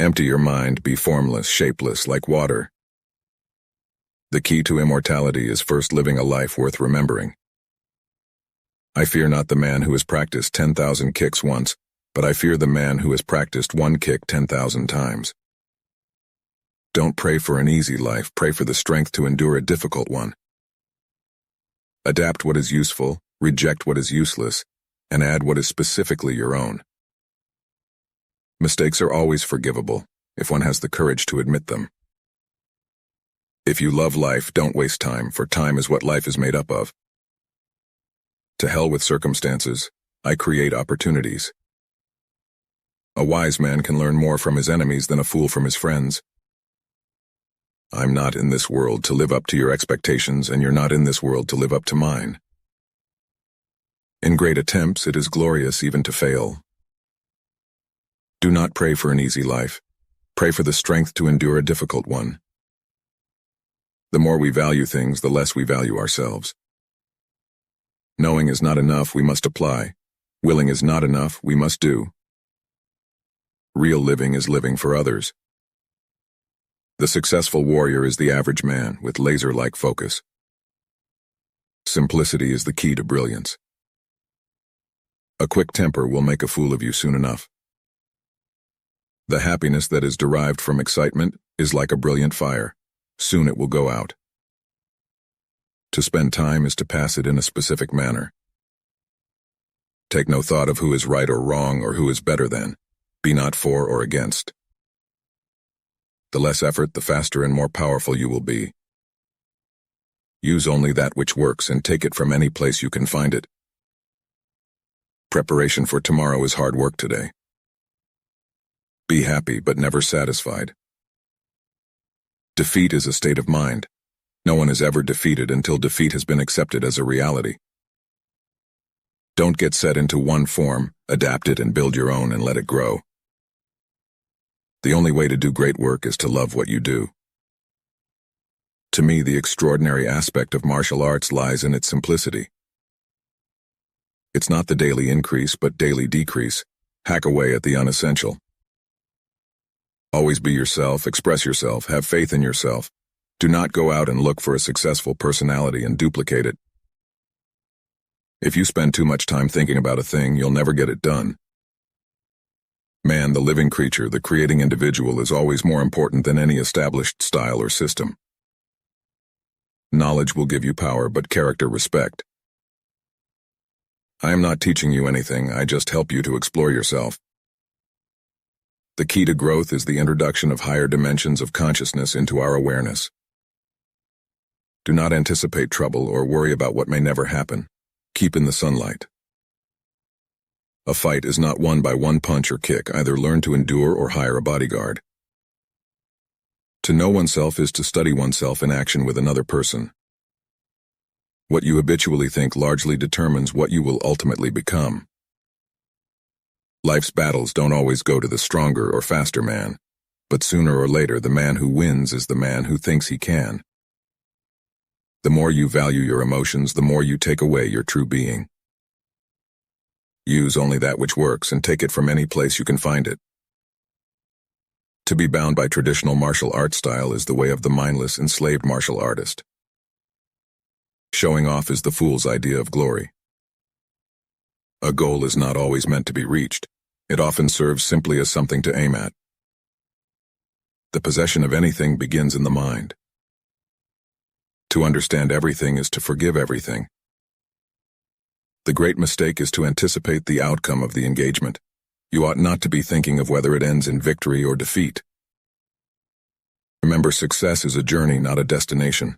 Empty your mind, be formless, shapeless, like water. The key to immortality is first living a life worth remembering. I fear not the man who has practiced 10,000 kicks once, but I fear the man who has practiced one kick 10,000 times. Don't pray for an easy life, pray for the strength to endure a difficult one. Adapt what is useful, reject what is useless, and add what is specifically your own. Mistakes are always forgivable, if one has the courage to admit them. If you love life, don't waste time, for time is what life is made up of. To hell with circumstances, I create opportunities. A wise man can learn more from his enemies than a fool from his friends. I'm not in this world to live up to your expectations, and you're not in this world to live up to mine. In great attempts, it is glorious even to fail. Do not pray for an easy life. Pray for the strength to endure a difficult one. The more we value things, the less we value ourselves. Knowing is not enough, we must apply. Willing is not enough, we must do. Real living is living for others. The successful warrior is the average man with laser-like focus. Simplicity is the key to brilliance. A quick temper will make a fool of you soon enough. The happiness that is derived from excitement is like a brilliant fire. Soon it will go out. To spend time is to pass it in a specific manner. Take no thought of who is right or wrong or who is better than. Be not for or against. The less effort, the faster and more powerful you will be. Use only that which works and take it from any place you can find it. Preparation for tomorrow is hard work today. Be happy but never satisfied. Defeat is a state of mind. No one is ever defeated until defeat has been accepted as a reality. Don't get set into one form, adapt it and build your own and let it grow. The only way to do great work is to love what you do. To me, the extraordinary aspect of martial arts lies in its simplicity. It's not the daily increase, but daily decrease. Hack away at the unessential. Always be yourself, express yourself, have faith in yourself. Do not go out and look for a successful personality and duplicate it. If you spend too much time thinking about a thing, you'll never get it done. Man, the living creature, the creating individual, is always more important than any established style or system. Knowledge will give you power, but character respect. I am not teaching you anything, I just help you to explore yourself. The key to growth is the introduction of higher dimensions of consciousness into our awareness. Do not anticipate trouble or worry about what may never happen. Keep in the sunlight. A fight is not won by one punch or kick, either learn to endure or hire a bodyguard. To know oneself is to study oneself in action with another person. What you habitually think largely determines what you will ultimately become. Life's battles don't always go to the stronger or faster man, but sooner or later the man who wins is the man who thinks he can. The more you value your emotions, the more you take away your true being. Use only that which works and take it from any place you can find it. To be bound by traditional martial art style is the way of the mindless, enslaved martial artist. Showing off is the fool's idea of glory. A goal is not always meant to be reached. It often serves simply as something to aim at. The possession of anything begins in the mind. To understand everything is to forgive everything. The great mistake is to anticipate the outcome of the engagement. You ought not to be thinking of whether it ends in victory or defeat. Remember, success is a journey, not a destination.